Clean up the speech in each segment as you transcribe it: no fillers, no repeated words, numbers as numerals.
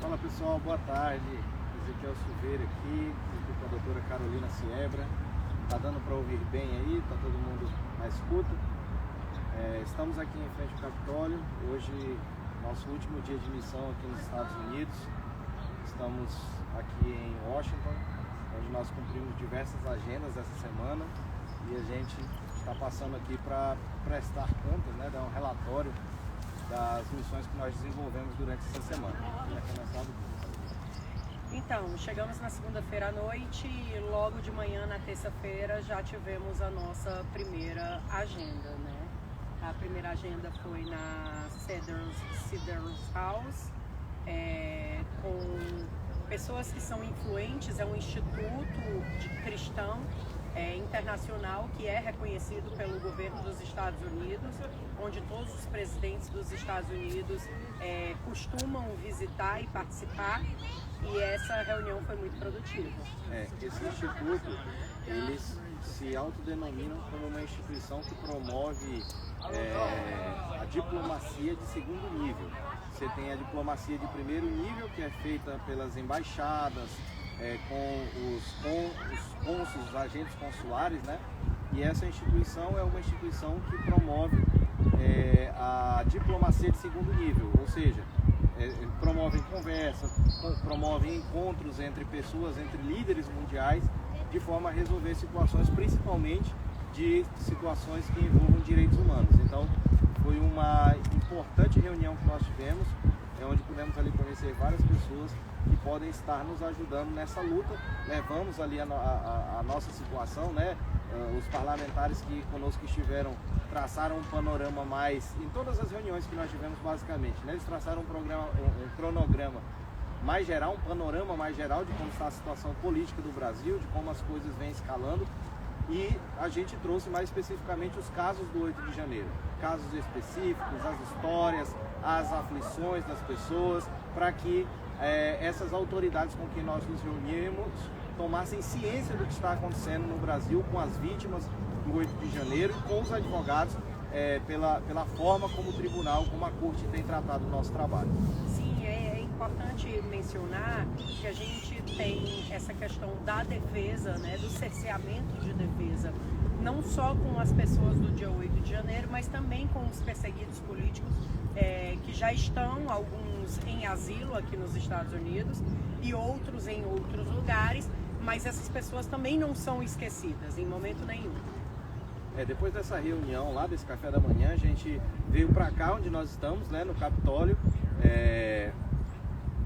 Fala pessoal, boa tarde. Ezequiel Silveira aqui, junto com a doutora Carolina Siebra. Tá dando para ouvir bem aí? Tá todo mundo na escuta? Estamos aqui em frente ao Capitólio. Hoje, nosso último dia de missão aqui nos Estados Unidos. Estamos aqui em Washington, onde nós cumprimos diversas agendas essa semana. E a gente está passando aqui para prestar contas, né, dar um relatório das missões que nós desenvolvemos durante essa semana. Então, chegamos na segunda-feira à noite e logo de manhã, na terça-feira, já tivemos a nossa primeira agenda, né? A primeira agenda foi na Cedars House, com pessoas que são influentes, é um instituto cristão internacional que é reconhecido pelo governo dos Estados Unidos, onde todos os presidentes dos Estados Unidos costumam visitar e participar, e essa reunião foi muito produtiva. Esse instituto, eles se autodenominam como uma instituição que promove a diplomacia de segundo nível. Você tem a diplomacia de primeiro nível, que é feita pelas embaixadas, com os cônsules, os agentes consulares, né? E essa instituição é uma instituição que promove a diplomacia de segundo nível, ou seja, promove conversas, promove encontros entre pessoas, entre líderes mundiais, de forma a resolver situações, principalmente de situações que envolvam direitos humanos. Então, foi uma importante reunião que nós tivemos, onde pudemos ali conhecer várias pessoas que podem estar nos ajudando nessa luta. Levamos ali a nossa situação, né? Os parlamentares que conosco estiveram traçaram um panorama mais, em todas as reuniões que nós tivemos basicamente, né? Eles traçaram um cronograma mais geral, um panorama mais geral de como está a situação política do Brasil, de como as coisas vêm escalando, e a gente trouxe mais especificamente os casos do 8 de janeiro, casos específicos, as histórias, as aflições das pessoas, para que essas autoridades com quem nós nos reunimos tomassem ciência do que está acontecendo no Brasil com as vítimas do 8 de janeiro e com os advogados pela forma como o tribunal, como a corte tem tratado o nosso trabalho. Sim, é importante mencionar que a gente tem essa questão da defesa, né, do cerceamento de defesa, não só com as pessoas do dia 8 de janeiro, mas também com os perseguidos políticos que já estão, alguns em asilo aqui nos Estados Unidos e outros em outros lugares, mas essas pessoas também não são esquecidas em momento nenhum. Depois dessa reunião lá, desse café da manhã, a gente veio para cá onde nós estamos, né, no Capitólio,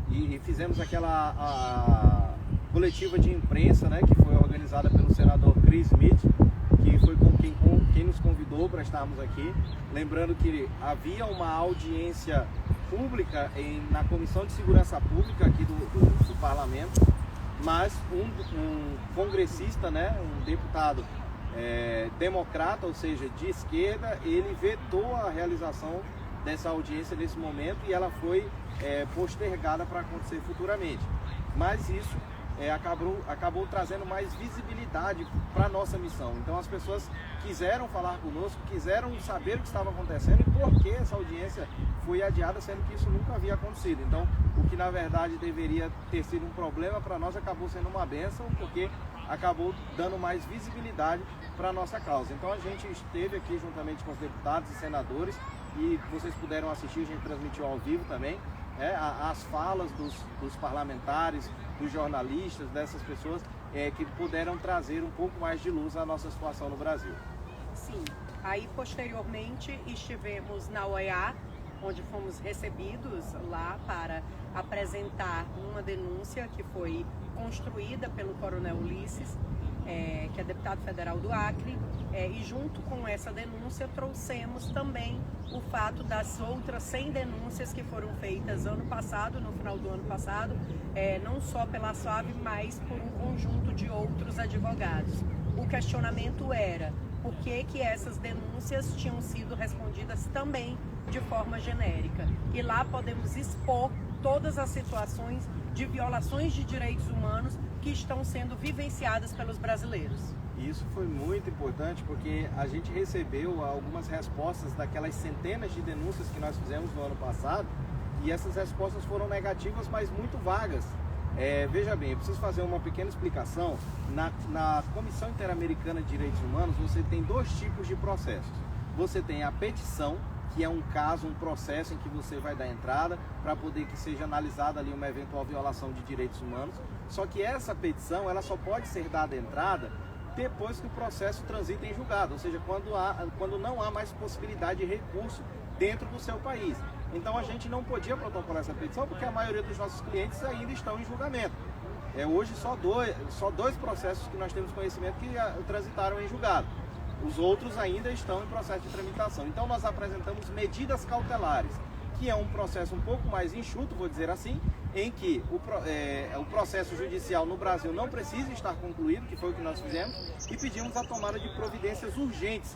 e fizemos aquela coletiva de imprensa, né, que foi organizada pelo senador Chris Smith, que foi quem nos convidou para estarmos aqui. Lembrando que havia uma audiência pública na Comissão de Segurança Pública aqui do Parlamento, mas um congressista, né, um deputado democrata, ou seja, de esquerda, ele vetou a realização dessa audiência nesse momento e ela foi postergada para acontecer futuramente. Mas isso acabou trazendo mais visibilidade para a nossa missão. Então as pessoas quiseram falar conosco, quiseram saber o que estava acontecendo e por que essa audiência foi adiada, sendo que isso nunca havia acontecido. Então, o que na verdade deveria ter sido um problema para nós acabou sendo uma bênção, porque acabou dando mais visibilidade para a nossa causa. Então a gente esteve aqui juntamente com os deputados e senadores, e vocês puderam assistir, a gente transmitiu ao vivo também, as falas dos parlamentares, dos jornalistas, dessas pessoas que puderam trazer um pouco mais de luz à nossa situação no Brasil. Sim, aí posteriormente estivemos na OEA, onde fomos recebidos lá para apresentar uma denúncia que foi construída pelo Coronel Ulisses, que é deputado federal do Acre, e junto com essa denúncia trouxemos também o fato das outras 100 denúncias que foram feitas ano passado, no final do ano passado, não só pela SOAB, mas por um conjunto de outros advogados. O questionamento era por que essas denúncias tinham sido respondidas também de forma genérica. E lá podemos expor todas as situações de violações de direitos humanos que estão sendo vivenciadas pelos brasileiros. E isso foi muito importante porque a gente recebeu algumas respostas daquelas centenas de denúncias que nós fizemos no ano passado e essas respostas foram negativas, mas muito vagas. Veja bem, eu preciso fazer uma pequena explicação. Na Comissão Interamericana de Direitos Humanos, você tem dois tipos de processos. Você tem a petição, que é um caso, um processo em que você vai dar entrada para poder que seja analisada ali uma eventual violação de direitos humanos. Só que essa petição, ela só pode ser dada entrada depois que o processo transita em julgado, ou seja, quando não há mais possibilidade de recurso dentro do seu país. Então a gente não podia protocolar essa petição porque a maioria dos nossos clientes ainda estão em julgamento. Hoje só dois processos que nós temos conhecimento que transitaram em julgado. Os outros ainda estão em processo de tramitação. Então nós apresentamos medidas cautelares, que é um processo um pouco mais enxuto, vou dizer assim, em que o processo judicial no Brasil não precisa estar concluído, que foi o que nós fizemos, e pedimos a tomada de providências urgentes.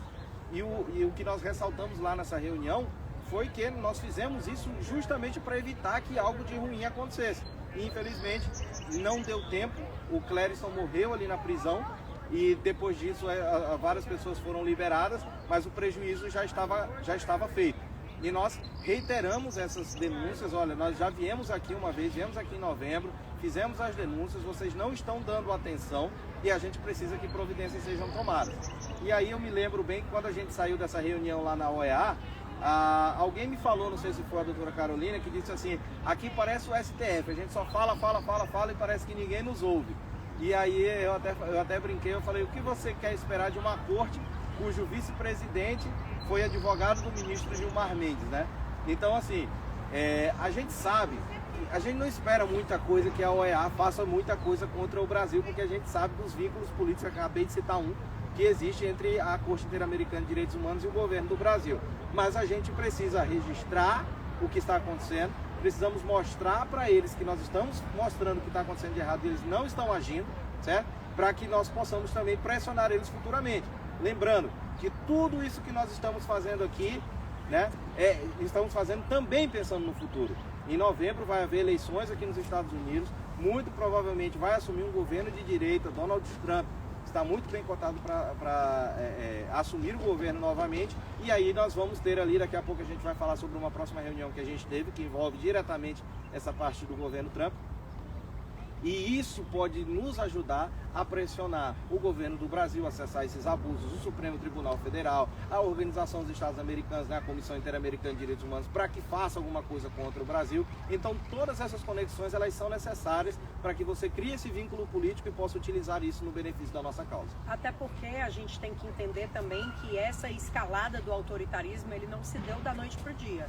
E o que nós ressaltamos lá nessa reunião foi que nós fizemos isso justamente para evitar que algo de ruim acontecesse. E infelizmente não deu tempo, o Clériston morreu ali na prisão, e depois disso várias pessoas foram liberadas, mas o prejuízo já estava feito. E nós reiteramos essas denúncias. Olha, nós já viemos aqui uma vez, viemos aqui em novembro, fizemos as denúncias, vocês não estão dando atenção e a gente precisa que providências sejam tomadas. E aí eu me lembro bem que quando a gente saiu dessa reunião lá na OEA, alguém me falou, não sei se foi a doutora Carolina, que disse assim, aqui parece o STF, a gente só fala e parece que ninguém nos ouve. E aí eu até brinquei, eu falei, o que você quer esperar de uma corte cujo vice-presidente foi advogado do ministro Gilmar Mendes, né? Então, assim, a gente sabe, a gente não espera muita coisa que a OEA faça muita coisa contra o Brasil, porque a gente sabe dos vínculos políticos, acabei de citar um, que existe entre a Corte Interamericana de Direitos Humanos e o governo do Brasil. Mas a gente precisa registrar o que está acontecendo, precisamos mostrar para eles que nós estamos mostrando o que está acontecendo de errado e eles não estão agindo, certo? Para que nós possamos também pressionar eles futuramente. Lembrando que tudo isso que nós estamos fazendo aqui, né, estamos fazendo também pensando no futuro. Em novembro vai haver eleições aqui nos Estados Unidos, muito provavelmente vai assumir um governo de direita, Donald Trump está muito bem cotado para assumir o governo novamente, e aí nós vamos ter ali, daqui a pouco a gente vai falar sobre uma próxima reunião que a gente teve, que envolve diretamente essa parte do governo Trump. E isso pode nos ajudar a pressionar o governo do Brasil a cessar esses abusos, o Supremo Tribunal Federal, a Organização dos Estados Americanos, né, a Comissão Interamericana de Direitos Humanos, para que faça alguma coisa contra o Brasil. Então todas essas conexões, elas são necessárias para que você crie esse vínculo político e possa utilizar isso no benefício da nossa causa. Até porque a gente tem que entender também que essa escalada do autoritarismo, ele não se deu da noite para o dia.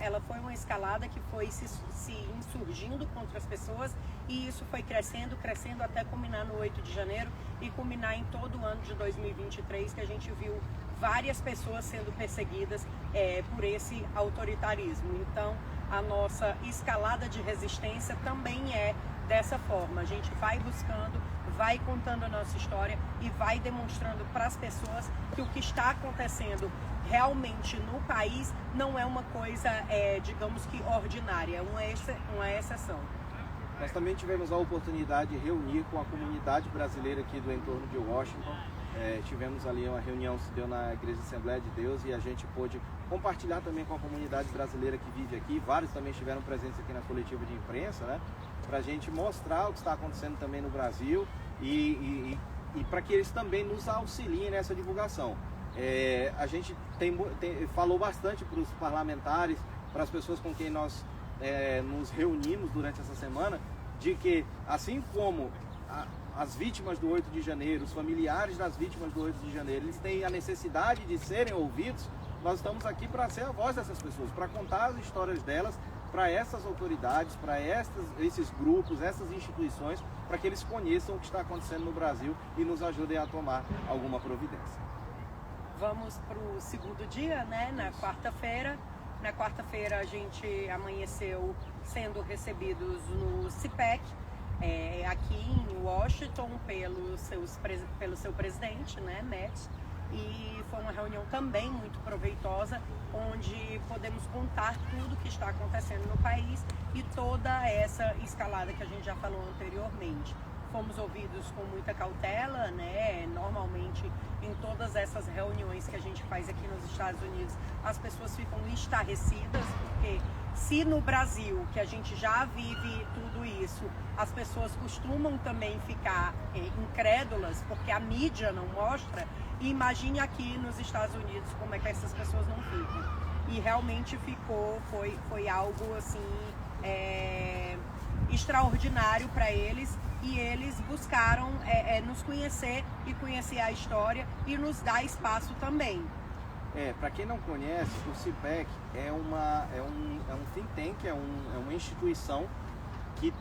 Ela foi uma escalada que foi se insurgindo contra as pessoas, e isso foi crescendo até culminar no 8 de janeiro e culminar em todo o ano de 2023, que a gente viu várias pessoas sendo perseguidas por esse autoritarismo. Então a nossa escalada de resistência também é dessa forma. A gente vai buscando, vai contando a nossa história e vai demonstrando para as pessoas que o que está acontecendo realmente no país não é uma coisa, digamos que ordinária, é uma exceção. Nós também tivemos a oportunidade de reunir com a comunidade brasileira aqui do entorno de Washington. Tivemos ali uma reunião, se deu na Igreja Assembleia de Deus, e a gente pôde compartilhar também com a comunidade brasileira que vive aqui. Vários também estiveram presentes aqui na coletiva de imprensa, né? Para a gente mostrar o que está acontecendo também no Brasil e para que eles também nos auxiliem nessa divulgação. A gente falou bastante para os parlamentares, para as pessoas com quem nós nos reunimos durante essa semana, de que assim como as vítimas do 8 de janeiro, os familiares das vítimas do 8 de janeiro, eles têm a necessidade de serem ouvidos, nós estamos aqui para ser a voz dessas pessoas, para contar as histórias delas para essas autoridades, para esses grupos, essas instituições, para que eles conheçam o que está acontecendo no Brasil e nos ajudem a tomar alguma providência. Vamos para o segundo dia, né? Na quarta-feira. Na quarta-feira a gente amanheceu sendo recebidos no CIPEC, aqui em Washington, pelo seu presidente, né, Matt. E foi uma reunião também muito proveitosa, onde podemos contar tudo que está acontecendo no país e toda essa escalada que a gente já falou anteriormente. Fomos ouvidos com muita cautela, né? Normalmente em todas essas reuniões que a gente faz aqui nos Estados Unidos, as pessoas ficam estarrecidas porque se no Brasil, que a gente já vive tudo isso, as pessoas costumam também ficar incrédulas, porque a mídia não mostra, imagine aqui nos Estados Unidos como é que essas pessoas não ficam. E realmente foi algo assim extraordinário para eles, e eles buscaram nos conhecer e conhecer a história e nos dar espaço também. Para quem não conhece, o CPEC é um think tank, é uma instituição que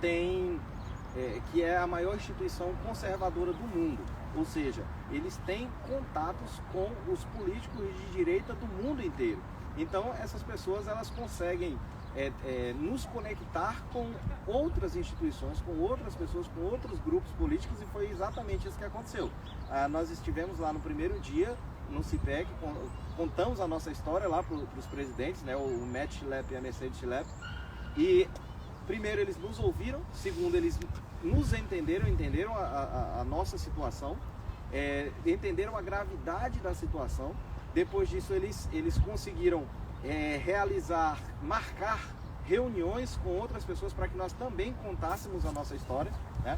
que é a maior instituição conservadora do mundo. Ou seja, eles têm contatos com os políticos de direita do mundo inteiro. Então essas pessoas elas conseguem nos conectar com outras instituições, com outras pessoas, com outros grupos políticos, e foi exatamente isso que aconteceu. Nós estivemos lá no primeiro dia no CPEC, contamos a nossa história lá para os presidentes, né, o Matt Schlapp e a Mercedes Schlapp, e primeiro eles nos ouviram, segundo eles nos entenderam a nossa situação, entenderam a gravidade da situação. Depois disso eles conseguiram marcar reuniões com outras pessoas para que nós também contássemos a nossa história, né?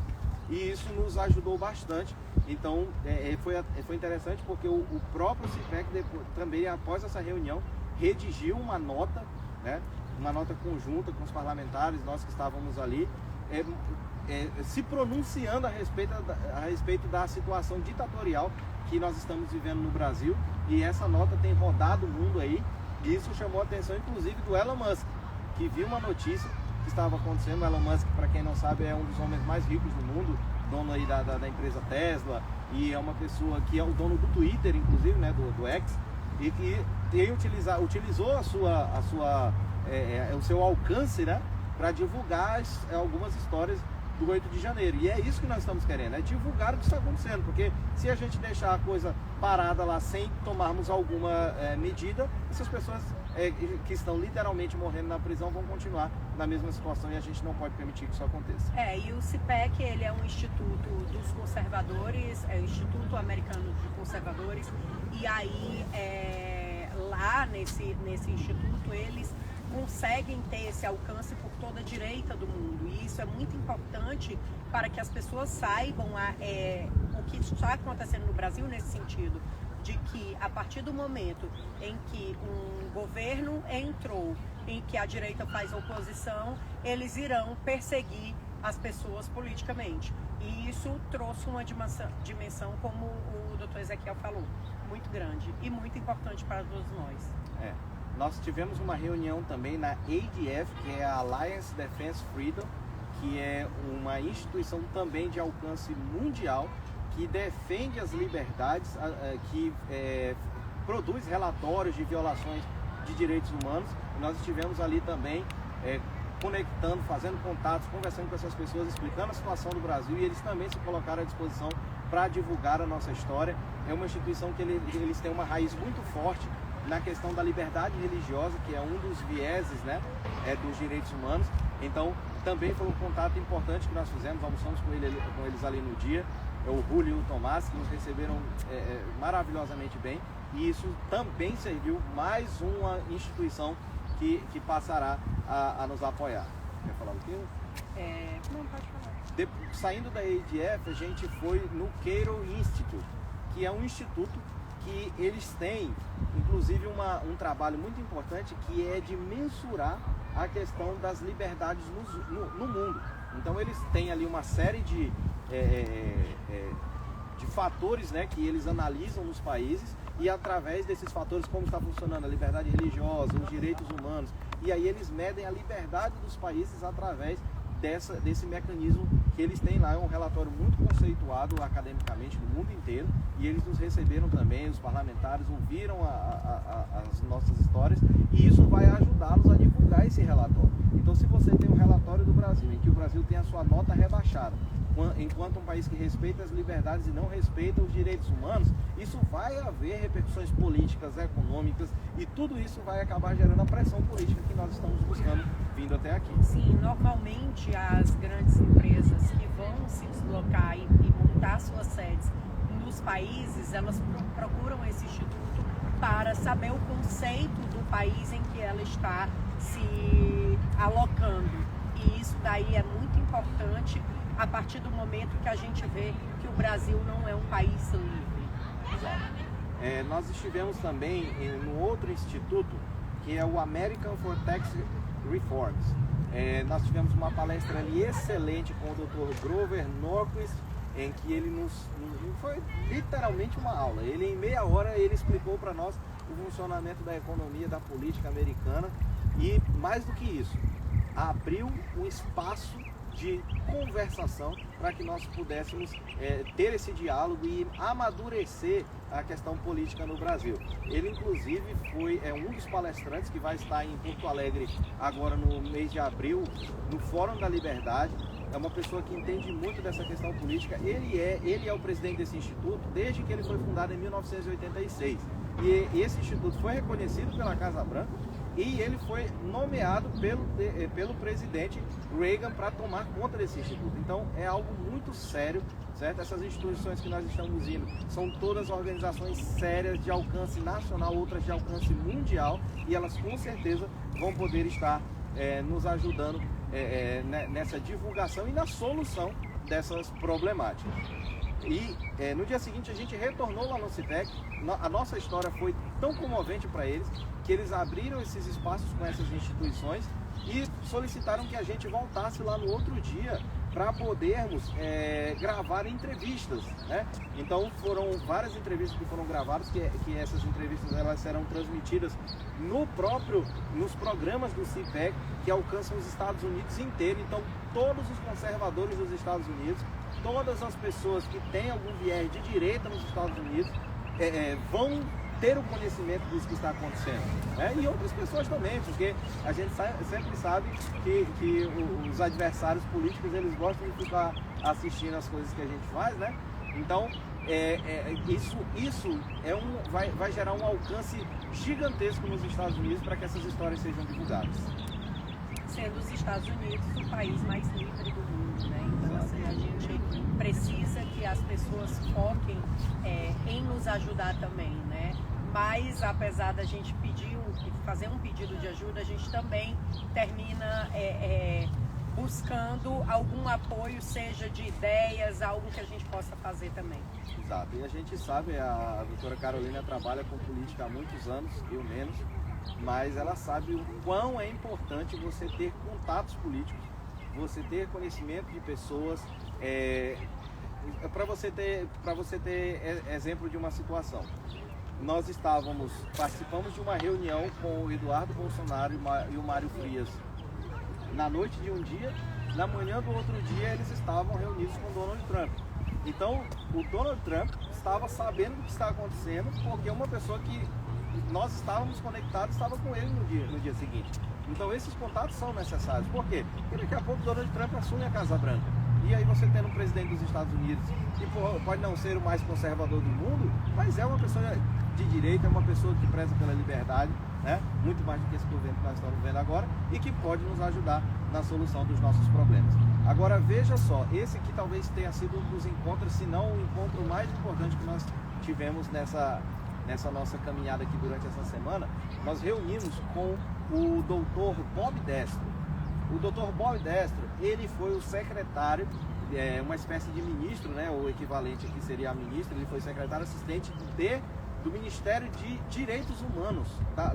E isso nos ajudou bastante. Então foi interessante porque o próprio CPEC também, após essa reunião, redigiu uma nota, né? Uma nota conjunta com os parlamentares, nós que estávamos ali, se pronunciando a respeito da situação ditatorial que nós estamos vivendo no Brasil. E essa nota tem rodado o mundo aí, e isso chamou a atenção inclusive do Elon Musk, que viu uma notícia que estava acontecendo. O Elon Musk, para quem não sabe, é um dos homens mais ricos do mundo, dono aí da empresa Tesla, e é uma pessoa que é o dono do Twitter, inclusive, né, do X, e que utilizou o seu alcance, né, para divulgar algumas histórias do 8 de janeiro. E é isso que nós estamos querendo, divulgar o que está acontecendo, porque se a gente deixar a coisa parada lá sem tomarmos alguma medida, essas pessoas que estão literalmente morrendo na prisão vão continuar na mesma situação, e a gente não pode permitir que isso aconteça. E o CPEC, ele é um instituto dos conservadores, é o Instituto Americano de Conservadores, e aí lá nesse instituto eles conseguem ter esse alcance por toda a direita do mundo, e isso é muito importante para que as pessoas saibam o que está acontecendo no Brasil, nesse sentido de que a partir do momento em que um governo entrou, em que a direita faz oposição, eles irão perseguir as pessoas politicamente, e isso trouxe uma dimensão, como o Dr. Ezequiel falou, muito grande e muito importante para todos nós. Nós tivemos uma reunião também na ADF, que é a Alliance Defense Freedom, que é uma instituição também de alcance mundial, que defende as liberdades, que produz relatórios de violações de direitos humanos. Nós estivemos ali também conectando, fazendo contatos, conversando com essas pessoas, explicando a situação do Brasil, e eles também se colocaram à disposição para divulgar a nossa história. É uma instituição que eles têm uma raiz muito forte na questão da liberdade religiosa, que é um dos vieses, né, dos direitos humanos. Então também foi um contato importante que nós fizemos, almoçamos com eles ali no dia, o Julio e o Tomás, que nos receberam maravilhosamente bem, e isso também serviu mais uma instituição que passará a nos apoiar. Quer falar um pouquinho? Não, pode falar. Saindo da ADF, a gente foi no Cato Institute, que é um instituto que eles têm, inclusive, um trabalho muito importante, que é de mensurar a questão das liberdades no mundo. Então eles têm ali uma série de fatores, né, que eles analisam nos países, e através desses fatores, como está funcionando a liberdade religiosa, os direitos humanos, e aí eles medem a liberdade dos países através desse mecanismo que eles têm lá. É um relatório muito conceituado academicamente no mundo inteiro, e eles nos receberam também, os parlamentares ouviram as nossas histórias, e isso vai ajudá-los a divulgar esse relatório. Então, se você tem um relatório do Brasil, em que o Brasil tem a sua nota rebaixada, enquanto um país que respeita as liberdades e não respeita os direitos humanos, isso vai haver repercussões políticas, econômicas, e tudo isso vai acabar gerando a pressão política que nós estamos buscando vindo até aqui. Sim, normalmente as grandes empresas que vão se deslocar e montar suas sedes nos países, elas procuram esse instituto para saber o conceito do país em que ela está se alocando. E isso daí é muito importante a partir do momento que a gente vê que o Brasil não é um país livre. Nós estivemos também no outro instituto, que é o American for Tax Reforms. Nós tivemos uma palestra ali excelente com o Dr. Grover Norquist, em que ele foi literalmente uma aula. Ele, em meia hora, ele explicou para nós o funcionamento da economia, da política americana e, mais do que isso, abriu um espaço de conversação para que nós pudéssemos ter esse diálogo e amadurecer a questão política no Brasil. Ele, inclusive, foi um dos palestrantes que vai estar em Porto Alegre agora no mês de abril, no Fórum da Liberdade. É uma pessoa que entende muito dessa questão política. Ele é o presidente desse instituto desde que ele foi fundado em 1986. E esse instituto foi reconhecido pela Casa Branca e ele foi nomeado pelo presidente Reagan para tomar conta desse instituto. Então é algo muito sério, certo? Essas instituições que nós estamos indo são todas organizações sérias de alcance nacional, outras de alcance mundial, e elas com certeza vão poder estar nos ajudando nessa divulgação e na solução dessas problemáticas. E no dia seguinte a gente retornou lá no CITEC. A nossa história foi tão comovente para eles que eles abriram esses espaços com essas instituições e solicitaram que a gente voltasse lá no outro dia para podermos gravar entrevistas, né? Então foram várias entrevistas que foram gravadas, que essas entrevistas elas serão transmitidas nos programas do CIPEC, que alcançam os Estados Unidos inteiros. Então todos os conservadores dos Estados Unidos, todas as pessoas que têm algum viés de direita nos Estados Unidos vão ter o conhecimento disso que está acontecendo, né? E outras pessoas também, porque a gente sempre sabe que os adversários políticos eles gostam de ficar assistindo as coisas que a gente faz, né? Então isso vai gerar um alcance gigantesco nos Estados Unidos para que essas histórias sejam divulgadas. Sendo os Estados Unidos o país mais livre do mundo, né? Então assim, a gente precisa que as pessoas foquem em nos ajudar também, né? Mas apesar da gente fazer um pedido de ajuda, a gente também termina buscando algum apoio, seja de ideias, algo que a gente possa fazer também. Exato, e a gente sabe, a doutora Carolina trabalha com política há muitos anos, eu menos, mas ela sabe o quão é importante você ter contatos políticos, você ter conhecimento de pessoas, para você ter exemplo de uma situação. Nós participamos de uma reunião com o Eduardo Bolsonaro e o Mário Frias na noite de um dia, na manhã do outro dia eles estavam reunidos com o Donald Trump. Então o Donald Trump estava sabendo do que está acontecendo, porque uma pessoa que nós estávamos conectados estava com ele no dia seguinte. Então esses contatos são necessários. Por quê? Porque daqui a pouco Donald Trump assume a Casa Branca. E aí você tendo um presidente dos Estados Unidos, que pode não ser o mais conservador do mundo, mas é uma pessoa de direita, é uma pessoa que preza pela liberdade, né? Muito mais do que esse governo que nós estamos vendo agora, e que pode nos ajudar na solução dos nossos problemas. Agora veja só, esse que talvez tenha sido um dos encontros, se não o encontro mais importante que nós tivemos nessa nossa caminhada aqui durante essa semana, nós reunimos com o Dr. Bob Destro. O Dr. Bob Destro, ele foi o secretário, uma espécie de ministro, né? O equivalente aqui seria a ministra, ele foi secretário assistente do Ministério de Direitos Humanos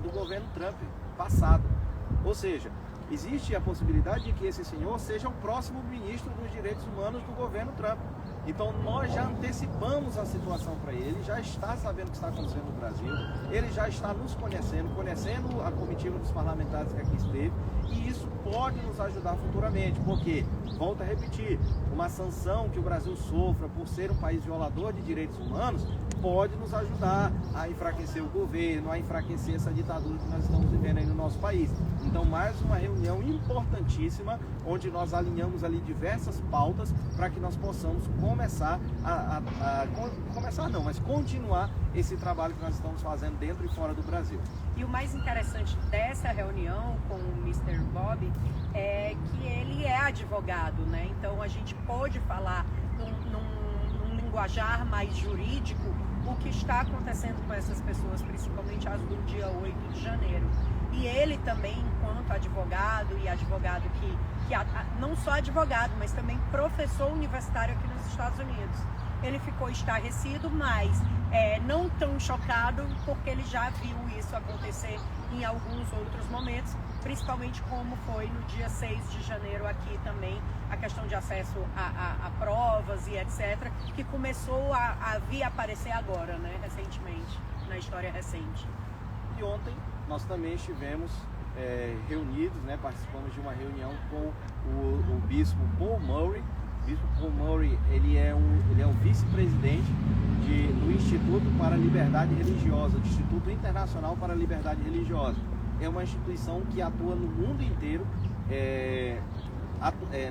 do governo Trump passado. Ou seja, existe a possibilidade de que esse senhor seja o próximo ministro dos Direitos Humanos do governo Trump. Então nós já antecipamos a situação para ele, já está sabendo o que está acontecendo no Brasil, ele já está nos conhecendo a comitiva dos parlamentares que aqui esteve, e isso pode nos ajudar futuramente, porque, volto a repetir, uma sanção que o Brasil sofra por ser um país violador de direitos humanos pode nos ajudar a enfraquecer o governo, a enfraquecer essa ditadura que nós estamos vivendo aí no nosso país. Então, mais uma reunião importantíssima, onde nós alinhamos ali diversas pautas para que nós possamos continuar esse trabalho que nós estamos fazendo dentro e fora do Brasil. E o mais interessante dessa reunião com o Mr. Bob é que ele é advogado, né? Então a gente pôde falar num linguajar mais jurídico o que está acontecendo com essas pessoas, principalmente as do dia 8 de janeiro. E ele também, enquanto advogado, e advogado que não só advogado, mas também professor universitário aqui nos Estados Unidos, ele ficou estarrecido, mas não tão chocado, porque ele já viu isso acontecer em alguns outros momentos, principalmente como foi no dia 6 de janeiro aqui também, a questão de acesso a provas e etc., que começou a vir aparecer agora, né, recentemente, na história recente. E ontem nós também estivemos reunidos, né, participamos de uma reunião com o bispo Paul Murray. O bispo Paul Murray, ele é o vice-presidente do Instituto para a Liberdade Religiosa, do Instituto Internacional para a Liberdade Religiosa. É uma instituição que atua no mundo inteiro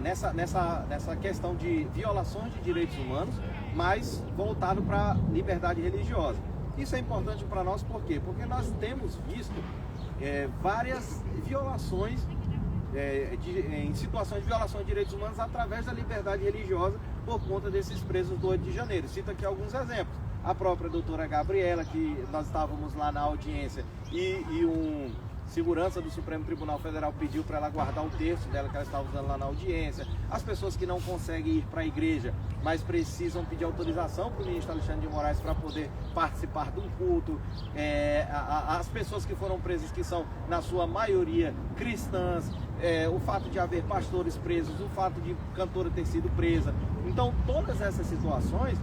nessa questão de violações de direitos humanos, mas voltado para a liberdade religiosa. Isso é importante para nós, por quê? Porque nós temos visto várias violações, em situações de violação de direitos humanos através da liberdade religiosa por conta desses presos do 8 de janeiro. Cito aqui alguns exemplos. A própria doutora Gabriela, que nós estávamos lá na audiência e um segurança do Supremo Tribunal Federal pediu para ela guardar o terço dela que ela estava usando lá na audiência. As pessoas que não conseguem ir para a igreja, mas precisam pedir autorização para o ministro Alexandre de Moraes para poder participar do culto. As pessoas que foram presas, que são na sua maioria cristãs, o fato de haver pastores presos, o fato de cantora ter sido presa. Então todas essas situações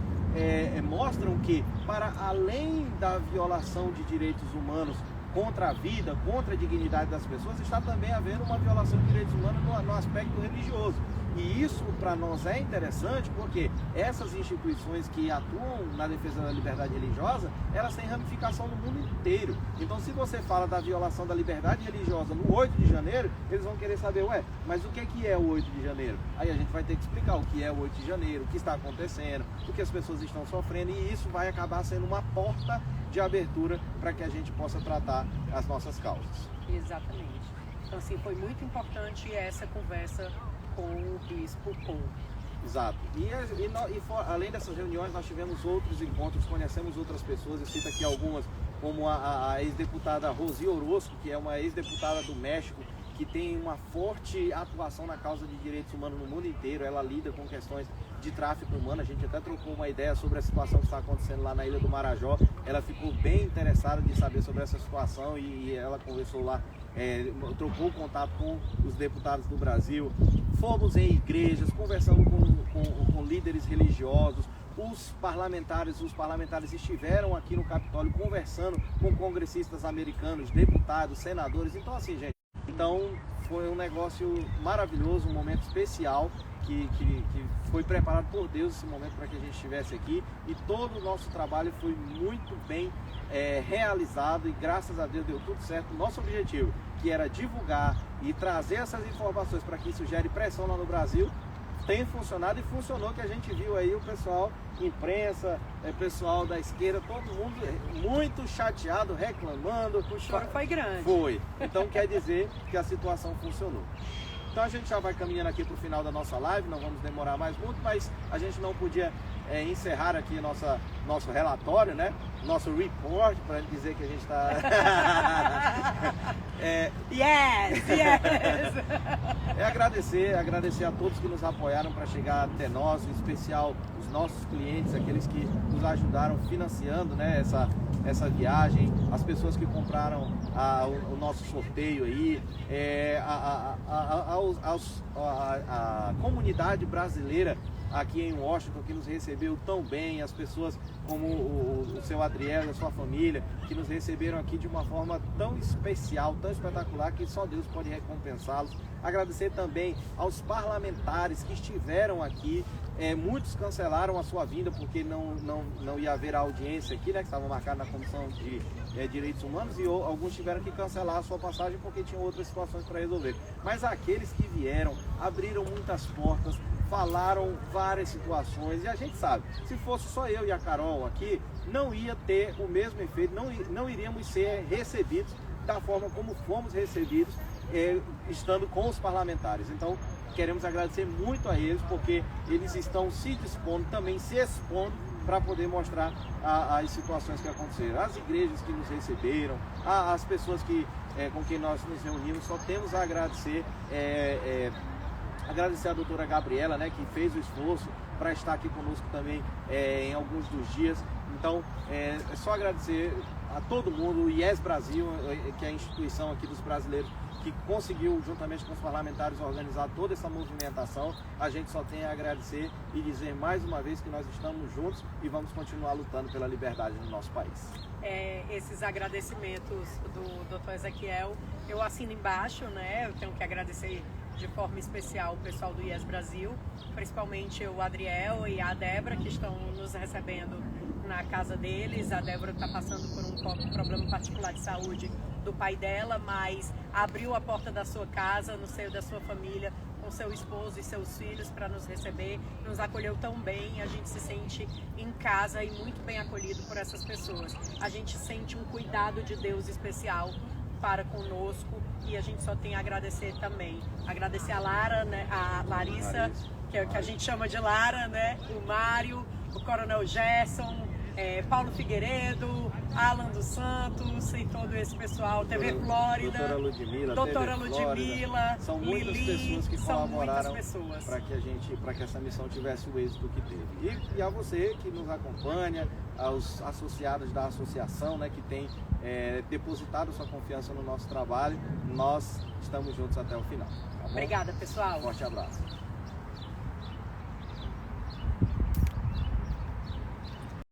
mostram que, para além da violação de direitos humanos contra a vida, contra a dignidade das pessoas, está também havendo uma violação de direitos humanos no aspecto religioso. E isso para nós é interessante, porque essas instituições que atuam na defesa da liberdade religiosa, elas têm ramificação no mundo inteiro. Então, se você fala da violação da liberdade religiosa no 8 de janeiro, eles vão querer saber, mas o que é o 8 de janeiro? Aí a gente vai ter que explicar o que é o 8 de janeiro, o que está acontecendo, o que as pessoas estão sofrendo, e isso vai acabar sendo uma porta de abertura para que a gente possa tratar as nossas causas. Exatamente. Então, assim, foi muito importante essa conversa com o bispo Paul. Exato. Além dessas reuniões, nós tivemos outros encontros, conhecemos outras pessoas. Eu cito aqui algumas, como a ex-deputada Rosi Orozco, que é uma ex-deputada do México, que tem uma forte atuação na causa de direitos humanos no mundo inteiro. Ela lida com questões de tráfico humano. A gente até trocou uma ideia sobre a situação que está acontecendo lá na Ilha do Marajó. Ela ficou bem interessada de saber sobre essa situação e ela conversou lá, trocou contato com os deputados do Brasil. Fomos em igrejas, conversamos com líderes religiosos. Os parlamentares estiveram aqui no Capitólio conversando com congressistas americanos, deputados, senadores. Então, assim, gente, foi um negócio maravilhoso, um momento especial que foi preparado por Deus, esse momento, para que a gente estivesse aqui, e todo o nosso trabalho foi muito bem realizado, e graças a Deus deu tudo certo. Nosso objetivo, que era divulgar e trazer essas informações para que isso gere pressão lá no Brasil, tem funcionado, e funcionou, que a gente viu aí o pessoal, imprensa, pessoal da esquerda, todo mundo muito chateado, reclamando. O choro foi grande. Foi. Então quer dizer que a situação funcionou. Então a gente já vai caminhando aqui para o final da nossa live, não vamos demorar mais muito, mas a gente não podia encerrar aqui nosso relatório, né? Nosso report, para dizer que a gente está... Yes! Agradecer a todos que nos apoiaram para chegar até nós, em especial os nossos clientes, aqueles que nos ajudaram financiando, né, essa viagem, as pessoas que compraram o nosso sorteio aí, a comunidade brasileira aqui em Washington, que nos recebeu tão bem, as pessoas como o seu Adriel e a sua família, que nos receberam aqui de uma forma tão especial, tão espetacular, que só Deus pode recompensá-los. Agradecer também aos parlamentares que estiveram aqui. Muitos cancelaram a sua vinda porque não ia haver a audiência aqui, né, que estava marcada na Comissão de Direitos Humanos, e alguns tiveram que cancelar a sua passagem porque tinham outras situações para resolver. Mas aqueles que vieram, abriram muitas portas, falaram várias situações, e a gente sabe, se fosse só eu e a Carol aqui, não ia ter o mesmo efeito, não iríamos ser recebidos da forma como fomos recebidos, estando com os parlamentares. Então, queremos agradecer muito a eles, porque eles estão se dispondo, também se expondo para poder mostrar as situações que aconteceram. As igrejas que nos receberam, as pessoas com quem nós nos reunimos, só temos a agradecer. Agradecer a doutora Gabriela, né, que fez o esforço para estar aqui conosco também em alguns dos dias. Então, é só agradecer a todo mundo, o IES Brasil, que é a instituição aqui dos brasileiros, que conseguiu, juntamente com os parlamentares, organizar toda essa movimentação. A gente só tem a agradecer e dizer mais uma vez que nós estamos juntos e vamos continuar lutando pela liberdade no nosso país. Esses agradecimentos do Dr. Ezequiel, eu assino embaixo, né? Eu tenho que agradecer de forma especial o pessoal do IES Brasil, principalmente o Adriel e a Débora, que estão nos recebendo na casa deles. A Débora está passando por um problema particular de saúde do pai dela, mas abriu a porta da sua casa, no seio da sua família, com seu esposo e seus filhos para nos receber, nos acolheu tão bem, a gente se sente em casa e muito bem acolhido por essas pessoas. A gente sente um cuidado de Deus especial para conosco e a gente só tem a agradecer também. Agradecer a Lara, né, a Larissa, que a gente chama de Lara, né, o Mário, o Coronel Gerson, Paulo Figueiredo, Alan dos Santos e todo esse pessoal, TV Flórida, doutora Ludmila, são muitas pessoas que colaboraram para que essa missão tivesse o êxito que teve. E a você que nos acompanha, aos associados da associação, né, que tem depositado sua confiança no nosso trabalho, nós estamos juntos até o final. Tá bom? Obrigada, pessoal. Forte abraço.